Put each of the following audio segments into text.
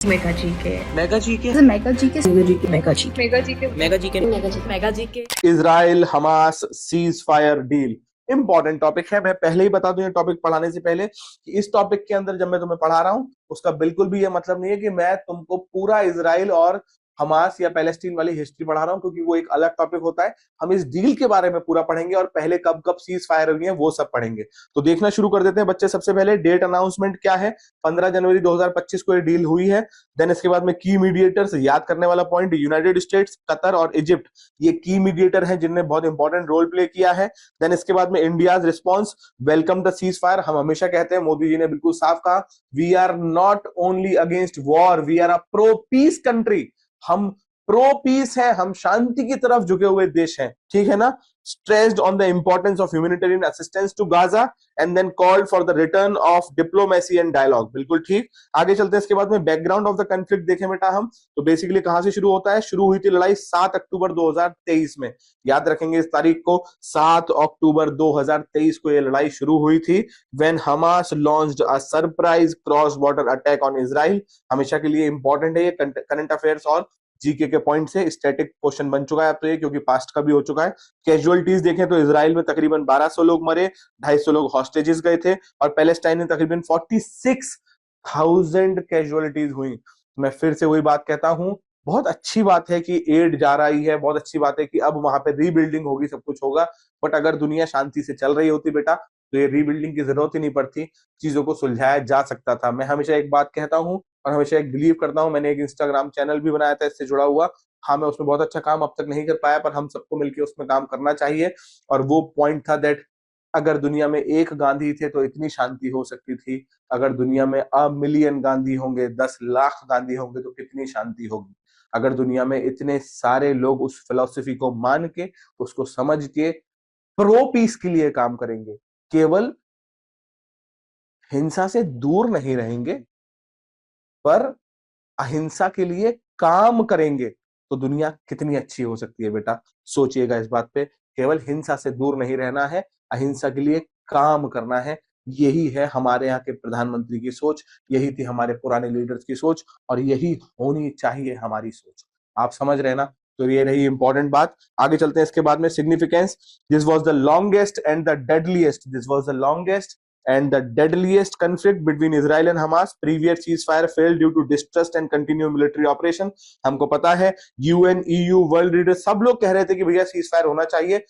Mega GK mega GK mega GK mega GK mega GK mega GK mega GK mega GK Israel Hamas cease fire deal important topic है। मैं पहले ही बता दूं ये topic पढ़ाने से पहले कि इस टॉपिक के अंदर जब मैं तुम्हें पढ़ा रहा हूं उसका बिल्कुल भी ये मतलब नहीं है कि मैं तुमको पूरा इजराइल और हमास या पैलेस्टीन वाली हिस्ट्री पढ़ा रहा हूं, क्योंकि वो एक अलग टॉपिक होता है। हम इस डील के बारे में पूरा पढ़ेंगे और पहले कब कब सीज फायर हुई है वो सब पढ़ेंगे। तो देखना शुरू कर देते हैं बच्चे। सबसे पहले डेट अनाउंसमेंट क्या है, 15 जनवरी 2025 को ये डील हुई है। देन इसके बाद में की मीडिएटर्स, याद करने वाला पॉइंट, यूनाइटेड स्टेट्स, कतर और इजिप्ट, ये की मीडिएटर हैं जिनने बहुत इंपॉर्टेंट रोल प्ले किया है। देन इसके बाद में India's response, welcome the cease fire. हम हमेशा कहते हैं, मोदी जी ने बिल्कुल साफ कहा, we are not only against war, we are a pro peace country. हम प्रो पीस है, हम शांति की तरफ झुके हुए देश हैं, ठीक है ना। Stressed on the importance of humanitarian assistance to Gaza and then called for the return of diplomacy and dialogue. बिल्कुल ठीक। आगे चलते हैं। इसके बाद में बैकग्राउंड ऑफ द कंफ्लिक्ट देखें बेटा हम, तो बेसिकली कहां से शुरू होता है, शुरू हुई थी लड़ाई 7 अक्टूबर 2023 में। याद रखेंगे इस तारीख को, 7 अक्टूबर 2023 को यह लड़ाई शुरू हुई थी, when Hamas launched a surprise cross border attack on Israel. हमेशा के लिए इंपॉर्टेंट है ये करंट अफेयर्स और जीके के पॉइंट से स्टैटिक क्वेश्चन बन चुका है अब तो ये, क्योंकि पास्ट का भी हो चुका है। कैजुअलिटीज देखें तो इजराइल में तकरीबन 1200 लोग मरे, 250 लोग हॉस्टेजेस गए थे, और पैलेस्टाइन में तकरीबन 46,000 कैजुअलिटीज हुई। मैं फिर से वही बात कहता हूं, बहुत अच्छी बात है कि एड जा रही है, बहुत अच्छी बात है कि अब वहां पे रीबिल्डिंग होगी, सब कुछ होगा। बट अगर दुनिया शांति से चल रही होती बेटा, तो ये रीबिल्डिंग की जरूरत ही नहीं पड़ती, चीजों को सुलझाया जा सकता था। मैं हमेशा एक बात कहता हूं और हमेशा एक बिलीव करता हूं, मैंने एक इंस्टाग्राम चैनल भी बनाया था इससे जुड़ा हुआ। हाँ, मैं उसमें बहुत अच्छा काम अब तक नहीं कर पाया, पर हम सबको मिलकर उसमें काम करना चाहिए। और वो पॉइंट था दैट अगर दुनिया में एक गांधी थे तो इतनी शांति हो सकती थी, अगर दुनिया में 1 मिलियन गांधी होंगे, 10 लाख गांधी होंगे, तो कितनी शांति होगी। अगर दुनिया में इतने सारे लोग उस फिलॉसफी को मान के, उसको समझ के, प्रो पीस के लिए काम करेंगे, केवल हिंसा से दूर नहीं रहेंगे पर अहिंसा के लिए काम करेंगे, तो दुनिया कितनी अच्छी हो सकती है बेटा। सोचिएगा इस बात पे, केवल हिंसा से दूर नहीं रहना है, अहिंसा के लिए काम करना है। यही है हमारे यहाँ के प्रधानमंत्री की सोच, यही थी हमारे पुराने लीडर्स की सोच, और यही होनी चाहिए हमारी सोच। आप समझ रहे ना। तो ये रही इंपॉर्टेंट बात। आगे चलते हैं। इसके बाद में significance, this was the longest and the deadliest, this was the longest and the deadliest conflict between Israel and Hamas. Previous ceasefire failed due to distrust and continued military operation. हमको पता है, यूएन, ईयू, वर्ल्ड लीडर सब लोग कह रहे थे कि भैया सीजफायर होना चाहिए।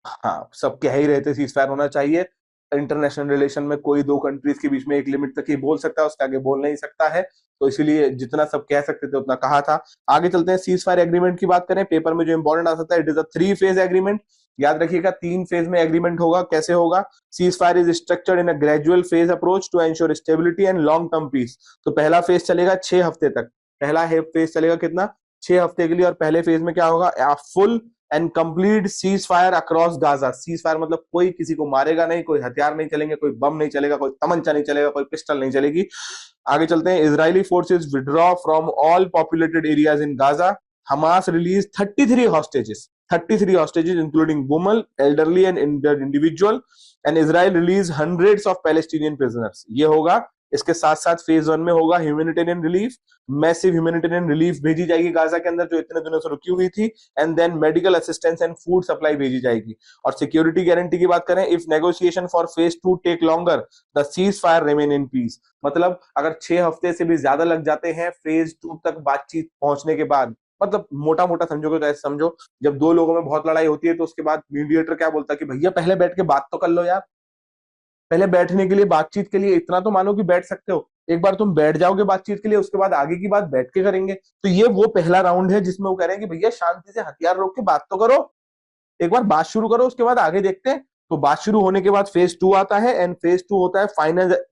हाँ, सब कह ही रहे थे सीजफायर होना चाहिए। इंटरनेशनल रिलेशन में कोई दो कंट्रीज के बीच में एक लिमिट तक ही बोल सकता है, उसके आगे बोल नहीं सकता है। तो इसीलिए जितना सब कह सकते थे उतना कहा था। आगे चलते हैं। सीज फायर एग्रीमेंट की बात करें, पेपर में जो इंपॉर्टेंट आ सकता है, it is a 3 phase agreement. याद रखिएगा 3 फेज में एग्रीमेंट होगा। कैसे होगा, ceasefire is structured in a gradual phase approach to ensure stability and long term peace. तो पहला फेज चलेगा 6 हफ्ते तक। पहला फेज चलेगा कितना, 6 हफ्ते के लिए। और पहले फेज में क्या होगा, full and complete cease fire across Gaza. Cease fire मतलब कोई किसी को मारेगा नहीं, कोई हथियार नहीं चलेंगे, कोई बम नहीं चलेगा, कोई तमंचा नहीं चलेगा, कोई पिस्टल नहीं चलेगी। आगे चलते हैं। Israeli forces withdraw from all populated areas in Gaza. Hamas release 33 hostages, 33 hostages including women, elderly and individual, and Israel release hundreds of Palestinian prisoners. ये होगा। इसके साथ साथ फेज 1 में होगा humanitarian relief, massive humanitarian relief भेजी जाएगी Gaza के अंदर जो इतने दिनों से रुकी हुई थी, and then medical assistance and food supply भेजी जाएगी। और सिक्योरिटी गारंटी की बात करें, if negotiation for phase 2 take longer, the ceasefire remain in peace. मतलब अगर 6 हफ्ते से भी ज्यादा लग जाते हैं फेज 2 तक बातचीत पहुंचने के बाद, मतलब मोटा मोटा समझोगे तो ऐसे समझो, जब दो लोगों में बहुत लड़ाई होती है तो उसके बाद मीडिएटर क्या बोलता है कि भैया पहले बैठ के बात तो कर लो यार, पहले बैठने के लिए, बातचीत के लिए इतना तो मानो कि बैठ सकते हो। एक बार तुम बैठ जाओगे बातचीत के लिए, उसके बाद आगे की बात बैठ के करेंगे। तो ये वो पहला राउंड है जिसमें वो कह रहे हैं कि भैया शांति से हथियार रोक के बात तो करो, एक बार बात शुरू करो, उसके बाद आगे देखते हैं। तो बात शुरू होने के बाद फेज 2 आता है, एंड फेज 2 होता है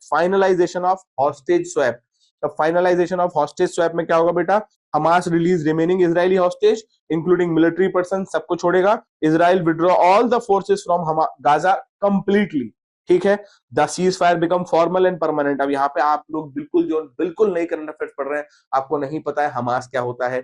फाइनलाइजेशन ऑफ हॉस्टेज स्वैप। तो फाइनलाइजेशन ऑफ हॉस्टेज स्वैप में क्या होगा बेटा, Hamas release remaining Israeli hostage including military person, सबको छोड़ेगा। Israel withdraw all the forces from Gaza completely, ठीक है। The cease fire become formal and permanent. अब यहाँ पे आप लोग बिल्कुल नहीं करंट अफेयर्स पढ़ रहे हैं, आपको नहीं पता है हमास क्या होता है,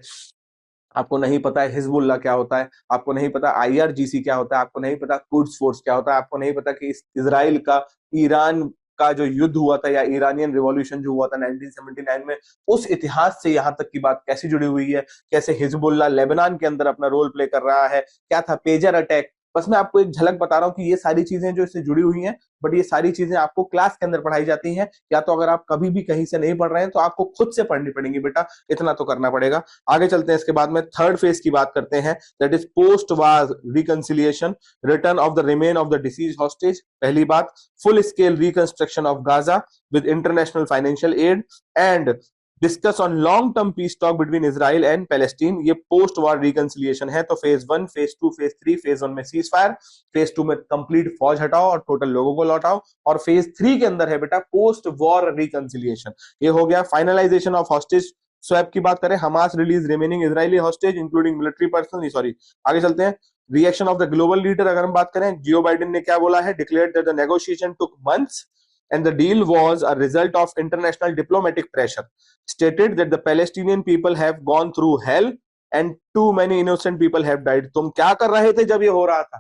आपको नहीं पता है हिजबुल्लाह क्या होता है, आपको नहीं पता आईआरजीसी क्या होता है, आपको नहीं पता कुड्स फोर्स क्या होता है, आपको नहीं पता कि इजराइल का ईरान का जो युद्ध हुआ था या ईरानियन रिवॉल्यूशन जो हुआ था 1979 में, उस इतिहास से यहाँ तक की बात कैसी जुड़ी हुई है, कैसे हिजबुल्लाह लेबनान के अंदर अपना रोल प्ले कर रहा है, क्या था पेजर अटैक। बस मैं आपको एक झलक बता रहा हूं कि ये सारी चीजें जो इससे जुड़ी हुई हैं, बट ये सारी चीजें आपको क्लास के अंदर पढ़ाई जाती हैं, या तो अगर आप कभी भी कहीं से नहीं पढ़ रहे हैं तो आपको खुद से पढ़नी पड़ेंगी बेटा, इतना तो करना पड़ेगा। आगे चलते हैं, इसके बाद में थर्ड फेज की बात करते हैं, that is post war reconciliation, return of the remain of the disease hostage. पहली बात, full scale reconstruction of Gaza with international financial aid and discuss on long term piece talk between Israel and Palestine. ये post वार reconciliation है। तो phase 1, phase 2, phase 3, phase 1 में cease fire, phase 2 में complete फौज हटाओ और टोटल लोगों को लौटाओ, और फेज 3 के अंदर है बेटा पोस्ट वॉर रिकंसिलिएशन। ये हो गया फाइनलाइजेशन ऑफ हॉस्टेज स्वैप की बात करें, Hamas release remaining Israeli hostage including military person, sorry आगे चलते हैं। Reaction of the global leader अगर हम बात करें, जियो बाइडेन ने क्या बोला है, declared that the negotiation took months and the deal was a result of international diplomatic pressure, stated that the Palestinian people have gone through hell and too many innocent people have died। तुम क्या कर रहे थे जब ये हो रहा था?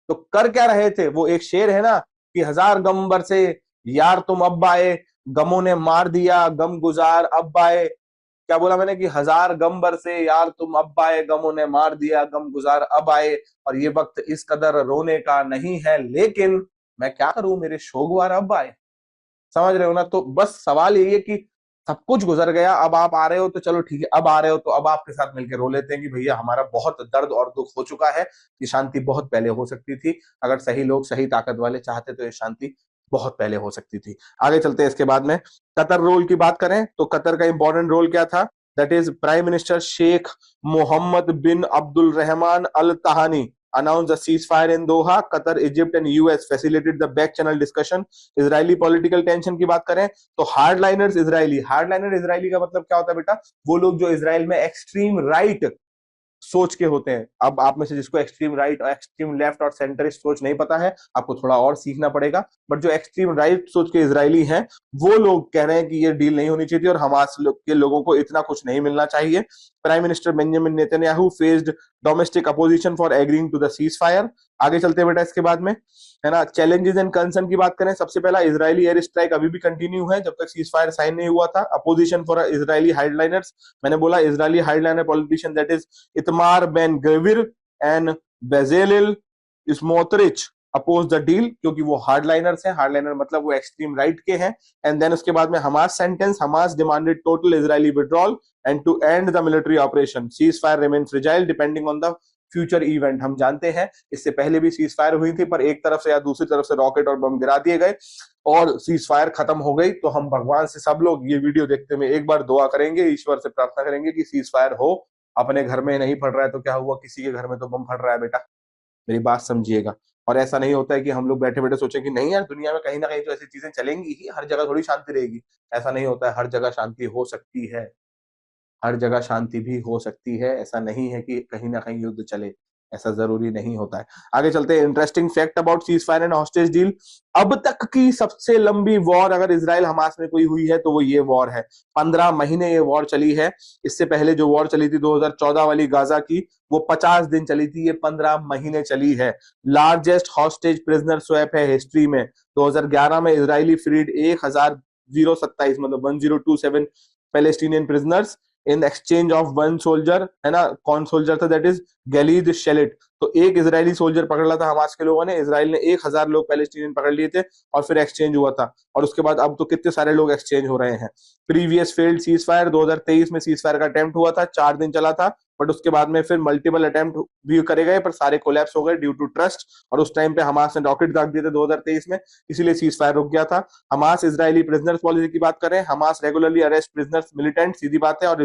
तो कर क्या रहे थे? वो एक शेर है ना कि हजार गम बरसे यार तुम अब आए, गमों ने मार दिया गम गुजार अब आए। क्या बोला मैंने कि हजार गम बरसे यार तुम अब आए, गमों ने मार दिया गम गुजार अब आए, और ये वक्त इस कदर रोने का नहीं है, लेकिन मैं क्या करूं मेरे शोगवार अब आए। समझ रहे हो ना? तो बस सवाल यही है कि सब कुछ गुजर गया, अब आप आ रहे हो तो चलो ठीक है, अब आ रहे हो तो अब आपके साथ मिलकर रो लेते हैं कि भैया हमारा बहुत दर्द और दुख हो चुका है, ये शांति बहुत पहले हो सकती थी, अगर सही लोग सही ताकत वाले चाहते तो ये शांति बहुत पहले हो सकती थी। आगे चलते हैं, इसके बाद में कतर रोल की बात करें तो कतर का इंपॉर्टेंट रोल क्या था, that is prime minister Sheikh Mohammed bin Abdul Rahman Al Thani announced a ceasefire in Doha. Qatar, Egypt and US facilitated the back channel discussion. Israeli political tension की बात करें तो हार्डलाइनर्स Israeli, hardliner Israeli का मतलब क्या होता है बेटा, वो लोग जो इजराइल में एक्सट्रीम राइट सोच के होते हैं। अब आप में से जिसको एक्सट्रीम राइट और एक्सट्रीम लेफ्ट और सेंटरिस्ट सोच नहीं पता है, आपको थोड़ा और सीखना पड़ेगा, बट जो एक्सट्रीम राइट सोच के इजरायली हैं वो लोग कह रहे हैं कि ये डील नहीं होनी चाहिए थी और हमास के लोगों को इतना कुछ नहीं मिलना चाहिए। Prime minister Benjamin Netanyahu faced domestic opposition for agreeing to the ceasefire. आगे चलते हैं बेटा, इसके बाद में है ना चैलेंजेस एंड कंसर्न की बात करें, सबसे पहला इजरायली एयर स्ट्राइक अभी भी कंटिन्यू है जब तक सीज फायर साइन नहीं हुआ था। अपोजिशन फॉर इजरायली हार्डलाइनर्स, मैंने बोला Israeli hardliner politician that is Itamar Ben Gvir and Bezalel Smotrich oppose the deal, क्योंकि वो हार्डलाइनर्स हैं, हार्डलाइनर मतलब वो एक्सट्रीम राइट के हैं। एंड देन उसके बाद में Hamas sentence, Hamas demanded total Israeli withdrawal and to end the military operation, ceasefire remain fragile depending on the future event. हम जानते हैं इससे पहले भी सीज फायर हुई थी, पर एक तरफ से या दूसरी तरफ से रॉकेट और बम गिरा दिए गए और सीज फायर खत्म हो गई। तो हम भगवान से सब लोग ये वीडियो देखते हुए एक बार दुआ करेंगे, ईश्वर से प्रार्थना करेंगे कि सीज फायर हो। अपने घर में नहीं फट रहा है तो क्या हुआ, किसी के घर में तो बम फट रहा है बेटा, मेरी बात समझिएगा। और ऐसा नहीं होता है कि हम लोग बैठे बैठे सोचें कि नहीं यार दुनिया में कहीं ना कहीं तो ऐसी चीजें चलेंगी ही, हर जगह थोड़ी शांति रहेगी। ऐसा नहीं होता है, हर जगह शांति हो सकती है, हर जगह शांति भी हो सकती है। ऐसा नहीं है कि कहीं ना कहीं युद्ध चले, ऐसा जरूरी नहीं होता है। आगे चलते हैं, interesting fact about cease fire and hostage deal, अब तक की सबसे लंबी वॉर अगर इजराइल हमास में कोई हुई है तो वो ये वॉर है। 15 महीने ये वॉर चली है। इससे पहले जो वॉर चली थी 2014 वाली गाजा की, वो 50 दिन चली थी, ये 15 महीने चली है। लार्जेस्ट हॉस्टेज प्रिजनर स्वैप है हिस्ट्री में। 2011 में इजरायली फ्रीड 1027 मतलब 1027 Palestinian prisoners in exchange of one soldier, है ना, कौन सोल्जर था, दैट इज गलीद शेलिट। तो एक इजरायली सोल्जर पकड़ लिया था हमास के लोगों ने, इजराइल ने 1000 लोग पैलेस्टीनियन पकड़ लिए थे और फिर एक्सचेंज हुआ था। और उसके बाद अब तो कितने सारे लोग एक्सचेंज हो रहे हैं। प्रीवियस फेल्ड सीज फायर, 2023 में सीज फायर का अटेम्प्ट हुआ था, 4 दिन चला था, बट उसके बाद में फिर मल्टीपल अटेम्प्ट भी करे गए पर सारे कोलैप्स हो गए ड्यू टू ट्रस्ट। और उस टाइम पे हमास ने रॉकेट दाग दिए थे 2023 में, इसीलिए सीज फायर रुक गया था। हमास इजरायली प्रिजनर्स पॉलिसी की बात करें, Hamas regularly arrest prisoners militant, सीधी बात है, और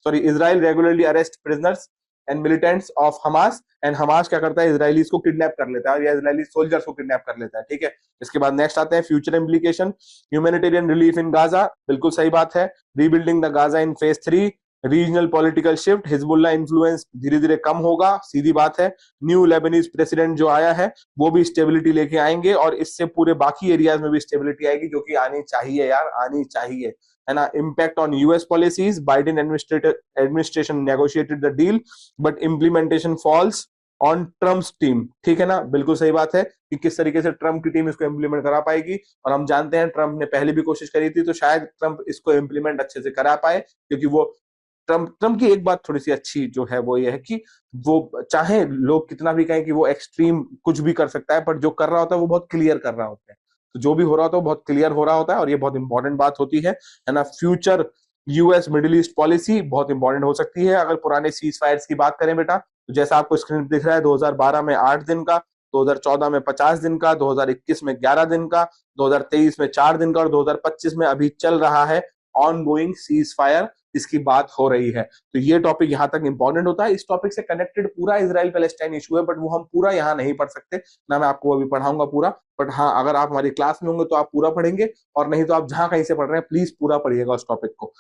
sorry Israel regularly arrest prisoners and militants of Hamas, and Hamas क्या करता है, इजरायलीज को किडनैप कर लेता है या इजरायली सोल्जर्स को किडनैप कर लेता है। ठीक है, इसके बाद नेक्स्ट आते हैं future implication, humanitarian relief in Gaza, बिल्कुल सही बात है। Rebuilding the Gaza in phase 3, regional political shift, Hezbollah influence धीरे धीरे कम होगा, सीधी बात है। न्यू लेबनीज प्रेसिडेंट जो आया है वो भी स्टेबिलिटी लेके आएंगे और इससे पूरे बाकी एरियाज में भी स्टेबिलिटी आएगी, जो कि आनी चाहिए यार, आनी चाहिए, है ना। Impact on US policies, Biden administration negotiated the deal but implementation falls on Trump's team, ठीक है ना, बिल्कुल सही बात है कि किस तरीके से ट्रम्प की टीम इसको इम्प्लीमेंट करा पाएगी। और हम जानते हैं ट्रम्प ने पहले भी कोशिश करी थी, तो शायद ट्रम्प इसको इम्प्लीमेंट अच्छे से करा पाए, क्योंकि वो ट्रम्प ट्रम्प की एक बात थोड़ी सी अच्छी जो है वो ये है कि वो चाहे लोग कितना भी कहें कि वो एक्सट्रीम कुछ भी कर सकता है, पर जो कर रहा होता है वो बहुत क्लियर कर रहा होता है। तो जो भी हो रहा होता है वो बहुत क्लियर हो रहा होता है, और ये बहुत इंपॉर्टेंट बात होती है ना। Future US middle east policy बहुत इंपॉर्टेंट हो सकती है। अगर पुराने सीज फायर्स की बात करें बेटा, तो जैसा आपको स्क्रीन पर दिख रहा है, 2012 में 8 दिन का, 2014 में 50 दिन का, 2021 में 11 दिन का, 2023 में 4 दिन का, और 2025 में अभी चल रहा है ऑन गोइंग सीज फायर, इसकी बात हो रही है। तो ये टॉपिक यहां तक इंपॉर्टेंट होता है। इस टॉपिक से कनेक्टेड पूरा इजराइल पैलेस्टाइन इशू है, बट वो हम पूरा यहाँ नहीं पढ़ सकते ना, मैं आपको अभी पढ़ाऊंगा पूरा। बट हाँ, अगर आप हमारी क्लास में होंगे तो आप पूरा पढ़ेंगे, और नहीं तो आप जहां कहीं से पढ़ रहे हैं प्लीज पूरा पढ़िएगा उस टॉपिक को।